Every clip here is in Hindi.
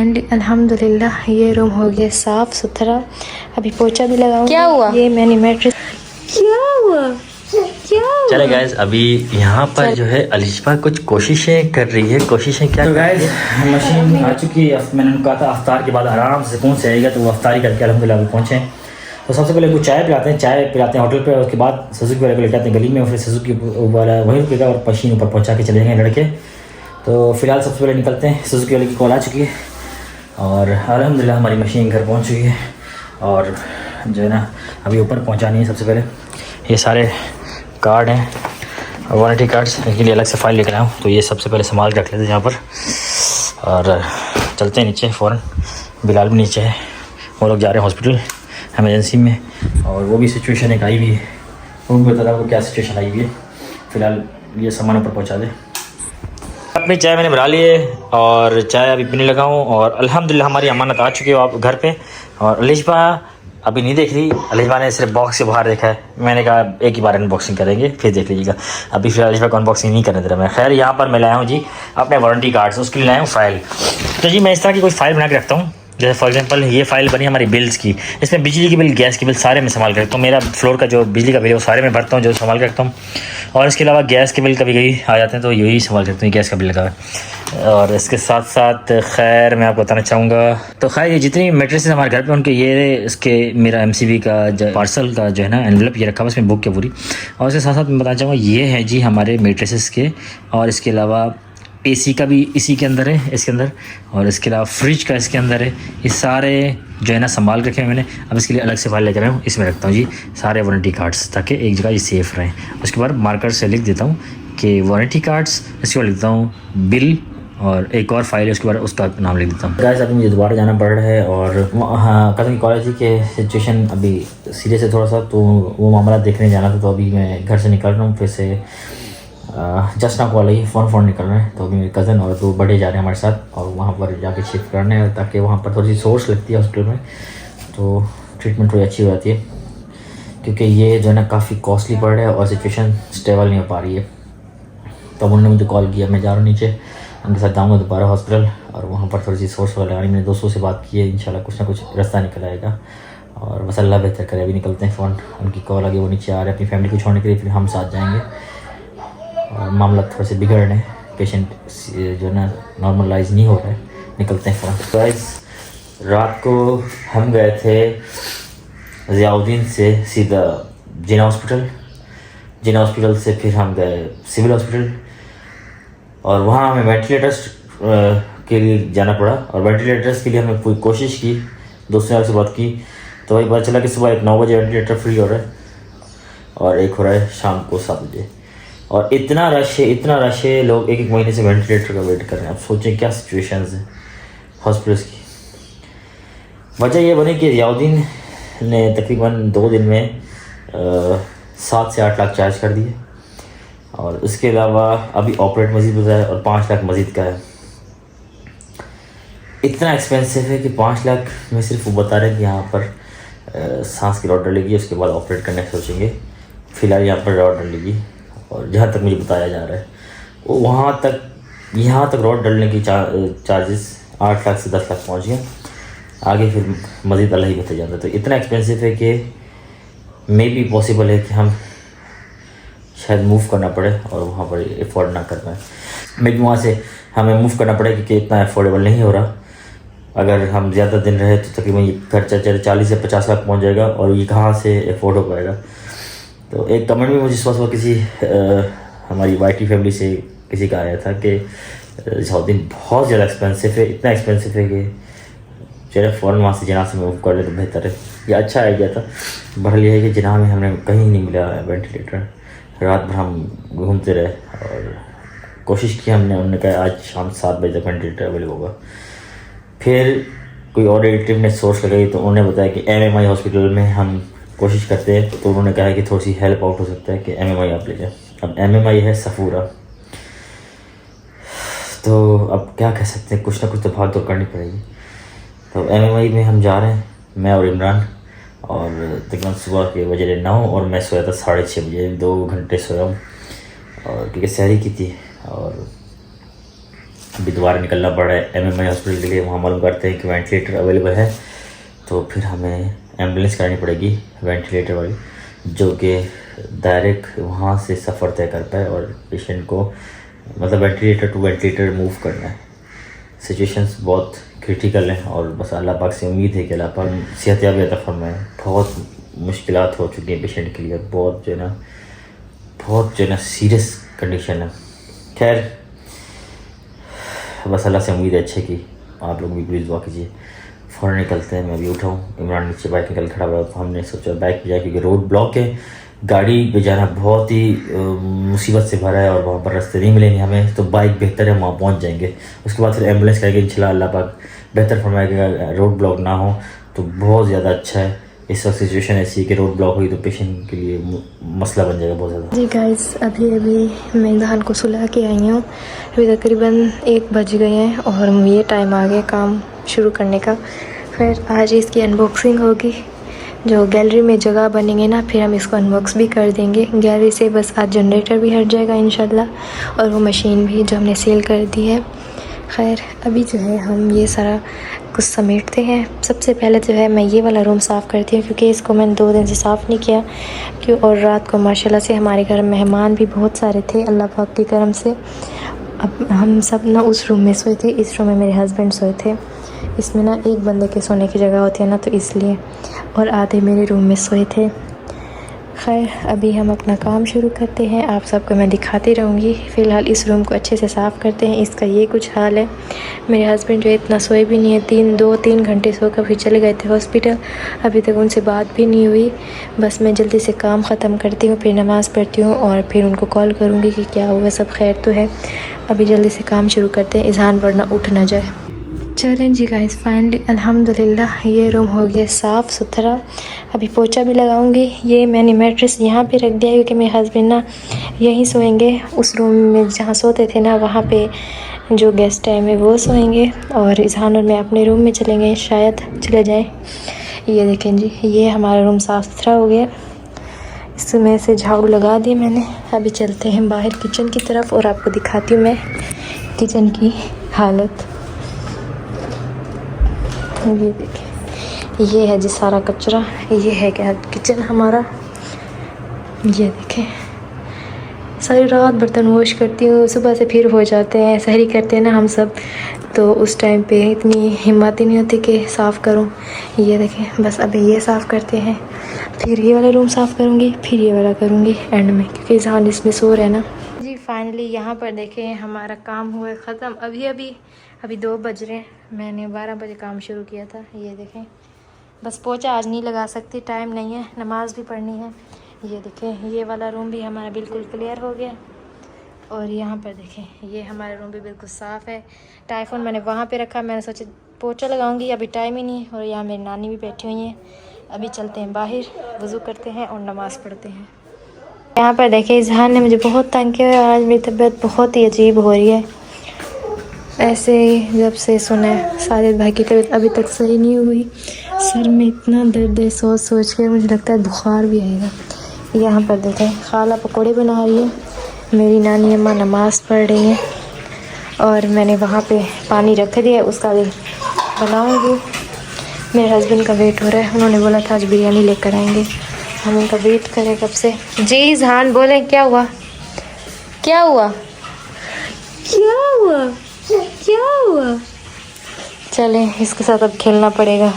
अल्हम्दुलिल्लाह ये रूम हो गया साफ़ सुथरा। अभी पोछा भी लगाऊंगी। क्या हुआ? ये मैंने मैट्रेस क्या हुआ? चले गाइस, अभी यहाँ पर जो है अलिशबा कुछ कोशिशें कर रही है। कोशिशें क्या? तो गाइस मशीन आ चुकी है। मैंने उनको कहा था अफ्तार के बाद आराम से सुकून से आएगा, तो वो अफ्तारी करके अल्हम्दुलिल्लाह पहुँचे। तो सबसे पहले वो चाय पिलाते हैं होटल पे। उसके बाद सुजुकी वाले को लेकर आते हैं गली में, फिर सुजुकी वाला वहीं रुकेगा और मशीन ऊपर पहुँचा के चले जाएंगे लड़के। तो फिलहाल सबसे पहले निकलते हैं। सुजुकी वाले की कॉल आ चुकी है और अल्हम्दुलिल्लाह हमारी मशीन घर पहुँच चुकी है। और जो है ना अभी ऊपर पहुँचानी है। सबसे पहले ये सारे कार्ड हैं, वारंटी कार्ड्स, इनके लिए अलग से फ़ाइल लेकर आया हूँ। तो ये सबसे पहले संभाल के रख लेते हैं यहाँ पर और चलते हैं नीचे फ़ौरन। बिलाल भी नीचे है, वो लोग जा रहे हैं हॉस्पिटल एमरजेंसी में। और वो भी सिचुएशन एक आई हुई है, उनको बता वो क्या सिचुएशन आई हुई है। फ़िलहाल ये सामान ऊपर पहुँचा दे। अपनी चाय मैंने बना ली है और चाय अभी पीने लगा हूँ। और अल्हम्दुलिल्लाह हमारी अमानत आ चुकी है आप घर पे। और अलिशबा अभी नहीं देख रही, अलिशबा ने सिर्फ बॉक्स से बाहर देखा है। मैंने कहा एक ही बार अनबॉक्सिंग करेंगे फिर देख लीजिएगा। अभी फिर अलिशबा को अनबॉक्सिंग नहीं करने दे रहा मैं। खैर यहाँ पर मैं लाया हूँ जी अपने वारंटी कार्ड्स, उसके लिए लाया हूँ फ़ाइल। तो जी मैं इस तरह की कोई फ़ाइल बना के रखता हूँ। जैसे फॉर एग्जांपल ये फ़ाइल बनी हमारी बिल्स की, इसमें बिजली की बिल, गैस की बिल सारे मैं संभाल के रखता हूँ। मेरा फ्लोर का जो बिजली का बिल है वो सारे मैं भरता हूँ, जो संभाल के रखता हूँ। और इसके अलावा गैस के बिल कभी कभी आ जाते हैं तो यही संभाल के रखता हूँ, गैस का बिल लगा है। और इसके साथ साथ खैर मैं आपको बताना चाहूँगा, तो खैर ये जितनी मेट्रेसेस हमारे घर पे उनके ये इसके मेरा MCV का पार्सल का जो है ना एनवेलप ये रखा हुआ, इसमें बुक है पूरी। और इसके साथ साथ मैं बताना चाहूँगा ये है जी हमारे मेट्रेसेस के। और इसके अलावा AC का भी इसी के अंदर है, इसके अंदर। और इसके अलावा फ्रिज का इसके अंदर है। ये सारे जो है ना संभाल रखे हैं मैंने। अब इसके लिए अलग से फाइल लेकर आया हूँ, इसमें रखता हूँ जी सारे वारंटी कार्ड्स, ताकि एक जगह ये सेफ़ रहें। उसके बाद मार्कर से लिख देता हूँ कि वारंटी कार्ड्स, इसके बाद लिखता हूँ बिल और एक और फाइल है उसके बाद उसका नाम लिख देता हूँ। गाइस अभी मुझे दोबारा जाना पड़ रहा है और हाँ कल की कॉलेज के सिचुएशन अभी सीरियस है थोड़ा सा, तो वो मामला देखने जाना था। तो अभी मैं घर से निकल रहा हूँ फिर से। जस्ट ना कॉल आई, फ़ोन निकल रहा है। तो अभी मेरे कज़न और 2 बड़े जा रहे हैं हमारे साथ और वहाँ पर जाके शिफ्ट करने हैं, ताकि वहाँ पर थोड़ी सी सोर्स लगती है हॉस्पिटल में, तो ट्रीटमेंट थोड़ी अच्छी हो जाती है। क्योंकि ये जो है ना काफ़ी कॉस्टली पड़ रहा है और सिचुएशन स्टेबल नहीं हो पा रही है। तो उन्होंने मुझे कॉल किया, मैं जा रहा हूँ नीचे, उनके साथ जाऊँगा दोबारा हॉस्पिटल और वहाँ पर थोड़ी सी सोर्स वगैरह लगानी। मैंने दोस्तों से बात की है, इंशाल्लाह कुछ ना कुछ रास्ता निकल आएगा। और बस अल्लाह बेहतर करे। अभी निकलते हैं फ़ौरन, उनकी कॉल आ गई, वो नीचे आ रहे हैं अपनी फैमिली को छोड़ने के लिए, फिर हम साथ जाएँगे। और मामला थोड़ा से बिगड़ रहे हैं, पेशेंट जो है ना नॉर्मलाइज नहीं हो रहा है। निकलते हैं फ़ौरन। गाइस रात को हम गए थे ज़ियाउद्दीन से सीधा जिना हॉस्पिटल, जिना हॉस्पिटल से फिर हम गए सिविल हॉस्पिटल और वहाँ हमें वेंटिलेटर्स के लिए जाना पड़ा। और वेंटिलेटर्स के लिए हमने पूरी कोशिश की, दोस्तों से बात की, तो वही पता चला कि सुबह 9 बजे वेंटिलेटर फ्री हो रहा है और एक हो रहा है शाम को 7 बजे। और इतना रश है, लोग एक महीने से वेंटिलेटर का वेट कर रहे हैं। आप सोचें क्या सिचुएशंस हैं हॉस्पिटल्स की। वजह ये बनी कि ज़ियाउद्दीन ने तकरीबन 2 दिन में 7 से 8 लाख चार्ज कर दिए। और उसके अलावा अभी ऑपरेट मजीद बताया और 5 लाख मजीद का है। इतना एक्सपेंसिव है कि 5 लाख में सिर्फ वो बता रहे हैं कि यहाँ पर सांस की रॉड डलेगी, उसके बाद ऑपरेट करने की सोचेंगे। फ़िलहाल यहाँ पर रॉड डलेगी और जहाँ तक मुझे बताया जा रहा है वो यहाँ तक रॉड डलने की चार्जेस 8 लाख से 10 लाख पहुँच गए। आगे फिर मज़ीद अल्लाह ही बता जाता है। तो इतना एक्सपेंसिव है कि मे बी पॉसिबल है कि हम शायद मूव करना पड़े और वहाँ पर अफोर्ड ना कर पाए। मे बी वहाँ से हमें मूव करना पड़े क्योंकि इतना अफोर्डेबल नहीं हो रहा। अगर हम ज़्यादा दिन रहे तो तकरीबन ये खर्चा 40 से 50 लाख पहुँच जाएगा और ये कहाँ से अफोर्ड हो पाएगा। तो एक कमेंट भी मुझे सुबह किसी हमारी YT फैमिली से किसी का आया था कि ज़ियाउद्दीन बहुत ज़्यादा एक्सपेंसिव है, इतना एक्सपेंसिव है कि चलो फ़ौरन वहाँ से जिना से मूव कर ले तो बेहतर है। ये अच्छा आइडिया था। बहरहाल ये है कि जिना में हमने कहीं नहीं मिला वेंटिलेटर। रात भर हम घूमते रहे और कोशिश की हमने, उन्होंने कहा आज शाम 7 बजे तक वेंटिलेटर अवेलेबल होगा। फिर कोई और रिलेटिव ने सोर्स लगाई तो उन्होंने बताया कि MMI हॉस्पिटल में हम कोशिश करते हैं। तो उन्होंने कहा कि थोड़ी सी हेल्प आउट हो सकता है कि MMI आप ले जाएं। अब MMI है सफूरा, तो अब क्या कह सकते हैं, कुछ ना कुछ तो भाग दौड़ करनी पड़ेगी। तो MMI में हम जा रहे हैं, मैं और इमरान। और तकरीबन सुबह के बजे 9 और मैं सोया था 6:30 बजे, 2 घंटे सोया हूँ और क्योंकि सहरी की थी। और अभी दोबारा निकलना पड़ रहा है MMI हॉस्पिटल के लिए। वहाँ मालूम करते हैं कि वेंटिलेटर अवेलेबल है, तो फिर हमें एम्बुलेंस करानी पड़ेगी वेंटिलेटर वाली, जो कि डायरेक्ट वहाँ से सफ़र तय कर पाए और पेशेंट को मतलब वेंटिलेटर टू वेंटिलेटर मूव करना है। सिचुएशंस बहुत क्रिटिकल हैं और बस अल्लाह पाक से उम्मीद है कि अल्लाह पाक सेहतयाब अता फरमाए। बहुत मुश्किलात हो चुकी हैं पेशेंट के लिए, बहुत जो है ना सीरियस कंडीशन है। खैर बस अल्लाह से उम्मीद है अच्छे की, आप लोग भी प्लीज़ दुआ कीजिए। फ़ौरन निकलते हैं, मैं भी उठाऊँ। इमरान नीचे बाइक निकल खड़ा हुआ, तो हमने सोचा बाइक पे जाए, क्योंकि रोड ब्लॉक है, गाड़ी पे जाना बहुत ही मुसीबत से भरा है और वहाँ पर रास्ते नहीं मिलेंगे हमें, तो बाइक बेहतर है, वहाँ पहुँच जाएंगे। उसके बाद फिर एम्बुलेंस करेंगे इंशाल्लाह, अल्लाह पाक बेहतर फरमाएगा। रोड ब्लॉक ना हो तो बहुत ज़्यादा अच्छा है। इस वक्त सिचुएशन ऐसी है कि रोड ब्लॉक हुई तो पेशेंट के लिए मसला बन जाएगा बहुत ज़्यादा। जी गाइस, अभी मैं जहान को सुला के आई हूँ। अभी तकरीबन 1 बज गए हैं और ये टाइम आ गया काम शुरू करने का। फिर आज इसकी अनबॉक्सिंग होगी, जो गैलरी में जगह बनेंगे ना, फिर हम इसको अनबॉक्स भी कर देंगे गैलरी से। बस आज जनरेटर भी हट जाएगा इंशाल्लाह, और वो मशीन भी जो हमने सेल कर दी है। खैर अभी जो है हम ये सारा कुछ समेटते हैं। सबसे पहले जो है मैं ये वाला रूम साफ़ करती हूँ, क्योंकि इसको मैंने 2 दिन से साफ़ नहीं किया और रात को माशाल्लाह से हमारे घर मेहमान भी बहुत सारे थे अल्लाह पाक की करम से। अब हम सब ना उस रूम में सोए थे, इस रूम में मेरे हस्बैंड सोए थे। इसमें ना एक बंदे के सोने की जगह होती है ना, तो इसलिए, और आधे मेरे रूम में सोए थे। खैर अभी हम अपना काम शुरू करते हैं, आप सबको मैं दिखाती रहूँगी। फ़िलहाल इस रूम को अच्छे से साफ़ करते हैं। इसका ये कुछ हाल है। मेरे हस्बैंड जो इतना सोए भी नहीं है, 2-3 घंटे सोकर फिर चले गए थे हॉस्पिटल। अभी तक उनसे बात भी नहीं हुई। बस मैं जल्दी से काम ख़त्म करती हूँ, फिर नमाज़ पढ़ती हूँ और फिर उनको कॉल करूँगी कि क्या हुआ, सब खैर तो है। अभी जल्दी से काम शुरू करते हैं, इज़हान वरना उठ ना जाए। चलें जी गाइस, फाइनली अल्हम्दुलिल्लाह ये रूम हो गया साफ़ सुथरा। अभी पोछा भी लगाऊंगी। ये मैंने मैट्रेस यहाँ पे रख दिया, क्योंकि मेरे हस्बैंड ना यहीं सोएंगे। उस रूम में जहाँ सोते थे ना, वहाँ पे जो गेस्ट टाइम है वो सोएंगे, और इज़हान और मैं अपने रूम में चलेंगे, शायद चले जाएं। ये देखें जी, ये हमारा रूम साफ़ सुथरा हो गया। इसमें से झाड़ू लगा दी मैंने। अभी चलते हैं बाहर किचन की तरफ और आपको दिखाती हूँ मैं किचन की हालत। ये देखें, ये है जी सारा कचरा। ये है क्या किचन हमारा। ये देखें, सारी रात बर्तन वॉश करती हूँ, सुबह से फिर हो जाते हैं, सहरी करते हैं ना हम सब, तो उस टाइम पे इतनी हिम्मत ही नहीं होती कि साफ़ करूँ। ये देखें, बस अभी ये साफ़ करते हैं, फिर ये वाला रूम साफ़ करूँगी, फिर ये वाला करूँगी एंड में, क्योंकि जहाँ इसमें सो रहे ना जी। फाइनली यहाँ पर देखें हमारा काम हुआ ख़त्म। अभी 2 बज रहे हैं। मैंने 12 बजे काम शुरू किया था। ये देखें, बस पोछा आज नहीं लगा सकती, टाइम नहीं है, नमाज़ भी पढ़नी है। ये देखें, ये वाला रूम भी हमारा बिल्कुल क्लियर हो गया। और यहाँ पर देखें, ये हमारा रूम भी बिल्कुल साफ़ है। टाइफोन मैंने वहाँ पे रखा, मैंने सोचा पोछा लगाऊंगी, अभी टाइम ही नहीं है। और यहाँ मेरी नानी भी बैठी हुई हैं। अभी चलते हैं बाहर, वज़ू करते हैं और नमाज़ पढ़ते हैं। यहाँ पर देखें, इज़हान ने मुझे बहुत तंग किया और आज मेरी तबीयत बहुत ही अजीब हो रही है। ऐसे ही जब से सुना है साजिद भाई की तबीयत अभी तक सही नहीं हुई। सर में इतना दर्द है, सोच सोच के मुझे लगता है बुखार भी आएगा। यहाँ पर देखें, खाला पकौड़े बना रही है, मेरी नानी अम्मा नमाज़ पढ़ रही हैं, और मैंने वहाँ पे पानी रख दिया, उसका भी बनाऊँगी। मेरे हस्बैंड का वेट हो रहा है, उन्होंने बोला था आज बिरयानी लेकर आएंगे, हम उनका वेट करें कब से। जी इज़हान बोलें, क्या हुआ, क्या हुआ, क्या हुआ, क्या हुआ। चलें, इसके साथ अब खेलना पड़ेगा।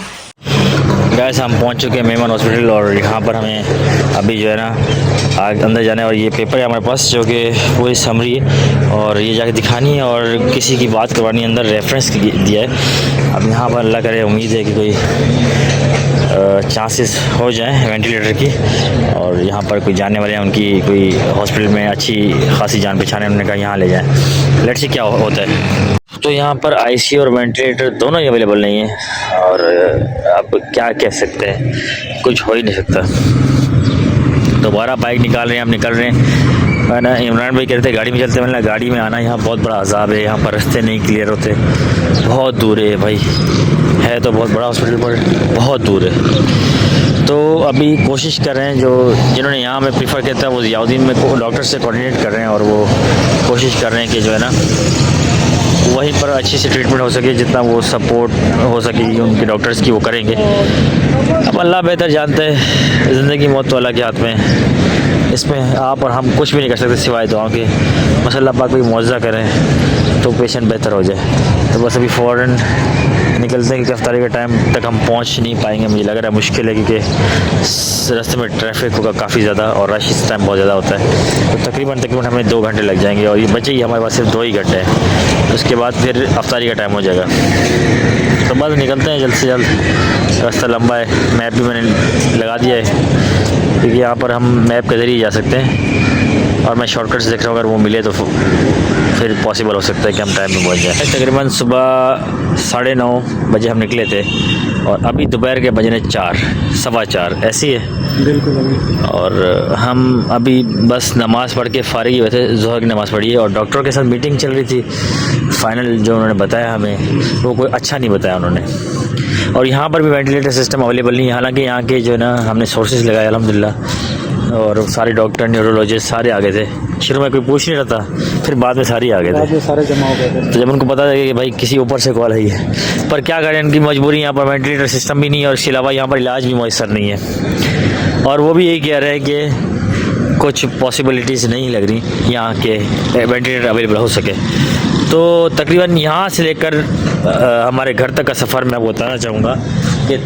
गाइस हम पहुंच चुके हैं मेमन हॉस्पिटल, और यहाँ पर हमें अभी जो है ना अंदर जाना है, और ये पेपर है हमारे पास जो कि पूरी समरी है, और ये जाके दिखानी है और किसी की बात करवानी है, अंदर रेफरेंस दिया है। अब यहाँ पर अल्लाह करे, उम्मीद है कि कोई चांसेस हो जाए वेंटिलेटर की, और यहाँ पर कोई जानने वाले हैं, उनकी कोई हॉस्पिटल में अच्छी खासी जान पहचान है, उन्होंने कहा यहाँ ले जाएँ, लेट्स सी क्या होता है। तो यहाँ पर आईसीयू और वेंटिलेटर दोनों ही अवेलेबल नहीं है, और आप क्या कह सकते हैं, कुछ हो ही नहीं सकता। दोबारा बाइक निकाल रहे हैं, हम निकल रहे हैं ना। इमरान भाई कह रहे थे गाड़ी में चलते, मैंने गाड़ी में आना यहाँ बहुत बड़ा अजाब है, यहाँ पर रास्ते नहीं क्लियर होते, बहुत दूर है भाई, है तो बहुत बड़ा हॉस्पिटल पर बहुत दूर है। तो अभी कोशिश कर रहे हैं, जिन्होंने यहाँ में प्रीफर किया था वो ज़ियाउद्दीन में डॉक्टर से कोऑर्डिनेट कर रहे हैं, और वो कोशिश कर रहे हैं कि जो है ना वहीं पर अच्छी सी ट्रीटमेंट हो सके, जितना वो सपोर्ट हो सकेगी उनके डॉक्टर्स की वो करेंगे। अब अल्लाह बेहतर जानते हैं, ज़िंदगी मौत तो अल्लाह के हाथ में है, इसमें आप और हम कुछ भी नहीं कर सकते सिवाय दुआओं के। बस अल्लाह पाक कोई मुआवजा करें तो पेशेंट बेहतर हो जाए। तो बस अभी फ़ौरन निकलते हैं क्योंकि अफ्तारी के टाइम तक हम पहुंच नहीं पाएंगे, मुझे लग रहा है मुश्किल है, क्योंकि रास्ते में ट्रैफिक होगा काफ़ी ज़्यादा और रश इस टाइम बहुत ज़्यादा होता है। तो तकरीबन हमें 2 घंटे लग जाएंगे और ये बचे ही हमारे पास सिर्फ 2 ही घंटे हैं, उसके बाद फिर अफ्तारी का टाइम हो जाएगा। तो बस निकलते हैं जल्द से जल्द, रास्ता लंबा है, मैप भी मैंने लगा दिया है क्योंकि यहाँ पर हम मैप के ज़रिए जा सकते हैं और मैं शॉर्टकट्स देख रहा हूँ, अगर वो मिले तो फिर पॉसिबल हो सकता है कि हम टाइम में पहुँच जाए। तकरीबन सुबह 9:30 बजे हम निकले थे और अभी दोपहर के बजने 4, 4:15 ऐसी है बिल्कुल। और हम अभी बस नमाज़ पढ़ के फ़ारिग हुए थे, ज़ोहर की नमाज़ पढ़ी है और डॉक्टरों के साथ मीटिंग चल रही थी। फ़ाइनल जो उन्होंने बताया हमें वो कोई अच्छा नहीं बताया उन्होंने। और यहाँ पर भी वेंटिलेटर सिस्टम अवेलेबल नहीं है, हालांकि यहाँ के जो है ना हमने सोर्सेज लगाए अल्हम्दुलिल्लाह और सारे डॉक्टर न्यूरोलॉजिस्ट सारे आ गए थे। शुरू में कोई पूछ नहीं रहा था, फिर बाद में सारे आ गए थे, सारे जमा हो गए थे। तो जब उनको पता था कि भाई किसी ऊपर से कॉल आई है, पर क्या करें, इनकी मजबूरी, यहाँ पर वेंटिलेटर सिस्टम भी नहीं है और इसके अलावा यहाँ पर इलाज भी मुयसर नहीं है। और वो भी यही कह रहे हैं कि कुछ पॉसिबिलिटीज़ नहीं लग रही यहाँ के वेंटिलेटर अवेलेबल हो सके। तो तकरीबन यहाँ से लेकर हमारे घर तक का सफ़र मैं बताना चाहूँगा कि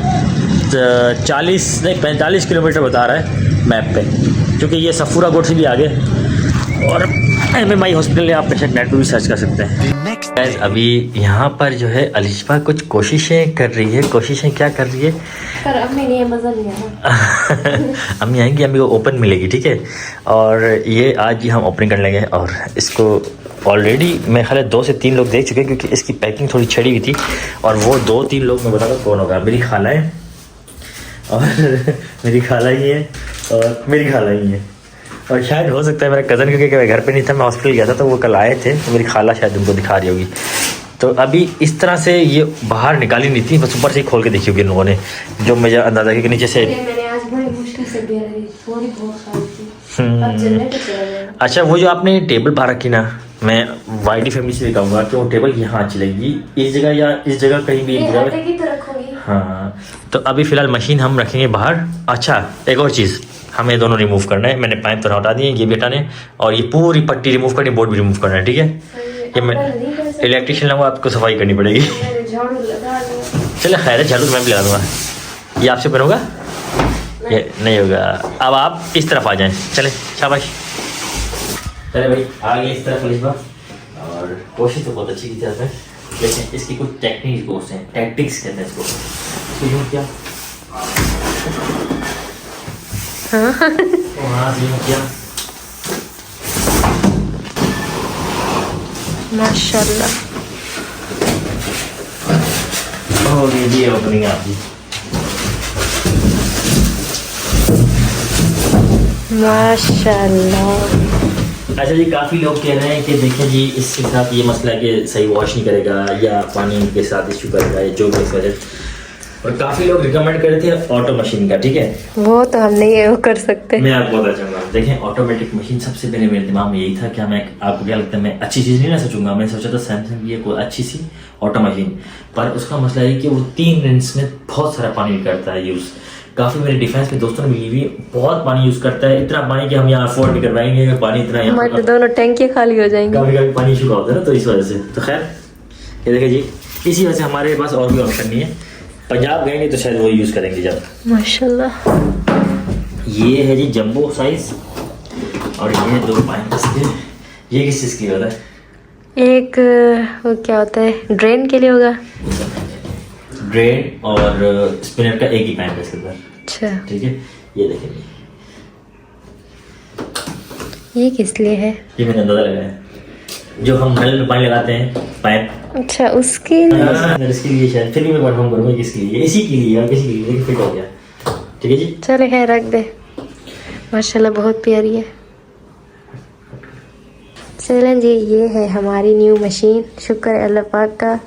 45 किलोमीटर बता रहा है मैप पे, क्योंकि ये सफूरा गोट से भी आगे और MMI हॉस्पिटल है, आप पेशेंट नेट पे भी सर्च कर सकते हैं। अभी यहाँ पर जो है अलिशबा कुछ कोशिशें कर रही है। कोशिशें क्या कर रही है? पर अम्मी नहीं है, मज़ा नहीं आया। अम्मी आएंगी, अम्मी को ओपन मिलेगी, ठीक है। और ये आज ही हम ओपनिंग कर लेंगे और इसको ऑलरेडी मैं ख्याल 2 से 3 लोग देख चुके हैं क्योंकि इसकी पैकिंग थोड़ी छड़ी हुई थी। और वो 2-3 लोग मैं बताऊँगा कौन होगा। मेरी खाला है और मेरी खाला ही है और मेरी खाला ही है और शायद हो सकता है मेरा कज़न, क्योंकि मैं घर पे नहीं था, मैं हॉस्पिटल गया था, तो वो कल आए थे, तो मेरी खाला शायद उनको दिखा रही होगी। तो अभी इस तरह से ये बाहर निकाली नहीं थी, बस ऊपर से ही खोल के देखी होगी इन लोगों ने, जो मुझे अंदाज़ा है कि नीचे से। मैंने आज बड़ी मुश्किल से थोड़ी बहुत खाई थी। अब जनरेटर चला गया। अच्छा, वो जो आपने टेबल बाहर रखी ना, मैं वाइडी फैमिली से भी कहूँगा कि वो टेबल यहाँ अच्छी लगेगी, इस जगह या इस जगह कहीं भी एक जगह की तो रखूंगी। हाँ, तो अभी फ़िलहाल मशीन हम रखेंगे बाहर। अच्छा, एक और चीज़ हमें दोनों रिमूव करना है। मैंने पाइप तो हटा दिए, ये भी हटाने और ये पूरी पट्टी रिमूव करनी, बोर्ड भी रिमूव करना है, ठीक है। ये मैं इलेक्ट्रिशियन लाऊंगा, आपको सफाई करनी पड़ेगी। चलो खैर है, झाड़ू मैं भी लगा दूँगा। ये आपसे बन होगा? ये नहीं होगा। अब आप इस तरफ आ जाएं, चले, शाबाश। चले भाई, आ गए इस तरफ अलिशबा और कोशिश तो बहुत अच्छी की थी आपने, लेकिन इसकी कुछ टेक्निक्स हैं, टैक्टिक्स कहते हैं इसको। यूँ क्या? हाँ यूँ क्या? माशाल्लाह। और ये भी ओपनिंग है आपकी। माशाल्लाह। अच्छा जी, काफ़ी लोग कह रहे हैं कि देखें जी, इसके साथ ये मसला है कि सही वॉश नहीं करेगा या पानी के साथ इशू करेगा या जो भी इस वजह। और काफ़ी लोग रिकमेंड कर रहे थे ऑटो मशीन का, ठीक है। वो तो हम नहीं वो कर सकते। मैं आपको बताना चाहूँगा, देखें ऑटोमेटिक मशीन सबसे पहले मेरे दिमाग में यही था कि मैं, आपको क्या लगता है मैं अच्छी चीज़ नहीं ना सोचूंगा, मैं सोचा था सैमसंग की कोई अच्छी सी ऑटो मशीन, पर उसका मसला है कि वो 3 मिनट्स में बहुत सारा पानी करता है यूज़। काफ़ी मेरे डिफेंस में दोस्तों ने मिली हुई, बहुत पानी यूज़ करता है, इतना पानी कि हम यहाँ अफोर्ड नहीं कर पाएंगे अगर पानी इतना हमारे तो दोनों टैंकियाँ खाली हो जाएंगी। कभी कभी पानी शुरू होता है ना, तो इस वजह से। तो खैर ये देखिए जी, इसी वजह से हमारे पास और भी ऑप्शन नहीं है। पंजाब गएंगे तो शायद वो यूज़ करेंगे जब। माशाल्लाह। ये है जी जंबो साइज और ये 2 पाइप इसके। ये किस चीज़ की होता है? एक वो क्या होता है, ड्रेन के लिए होगा। ड्रेन और स्पिनर का एक ही पाइप है इसके अंदर, अच्छा, ठीक है। ये देखेंगे, ये किस लिए है? ये मैंने अंदाजा लगाया, जो हम नल में पानी लगाते हैं पाइप। अच्छा, उसके लिए। इसके लिए शायद, फिर भी मैं कंफर्म करूँगा किसके लिए, इसी के लिए या किसी के लिए, लेकिन फिट हो गया, ठीक है जी। चले खैर, रख दे। माशाल्लाह बहुत प्यारी है। चलें जी, ये है हमारी न्यू मशीन, शुक्र है अल्लाह पाक का।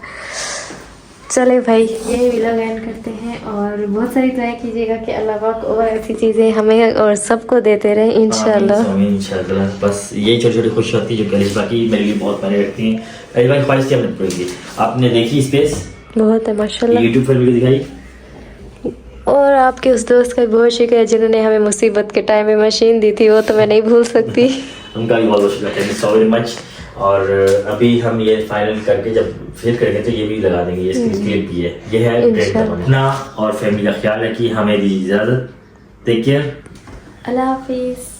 चले भाई ये व्लॉग एंड करते हैं और बहुत सारी दुआएं कीजिएगा कि अल्लाह पाक और ऐसी चीज़ें हमें और सबको देते रहे इंशाल्लाह। इंशाल्लाह बस यही छोटी छोटी खुशी होती है जो अलिशबा की मेरे लिए बहुत मायने रखती हैं। अलिशबा की ख्वाहिश क्या पूरी की? आपने देखी स्पेस बहुत है माशाल्लाह। यूट्यूब पर वीडियो दिखाई और आपके उस दोस्त का भी बहुत शुक्रिया जिन्होंने हमें मुसीबत के टाइम में मशीन दी थी, वो तो मैं नहीं भूल सकती। उनका भी बहुत बहुत शुक्रिया, thank you so very much. और अभी हम ये फाइनल करके जब फिर करेंगे तो ये भी लगा देंगे, ये इसकी क्लिप भी है। ये है ट्रेन का अपना और फैमिली का ख्याल रखिए, हमें दी इजाज़त। टेक केयर, अल्लाह हाफिज़।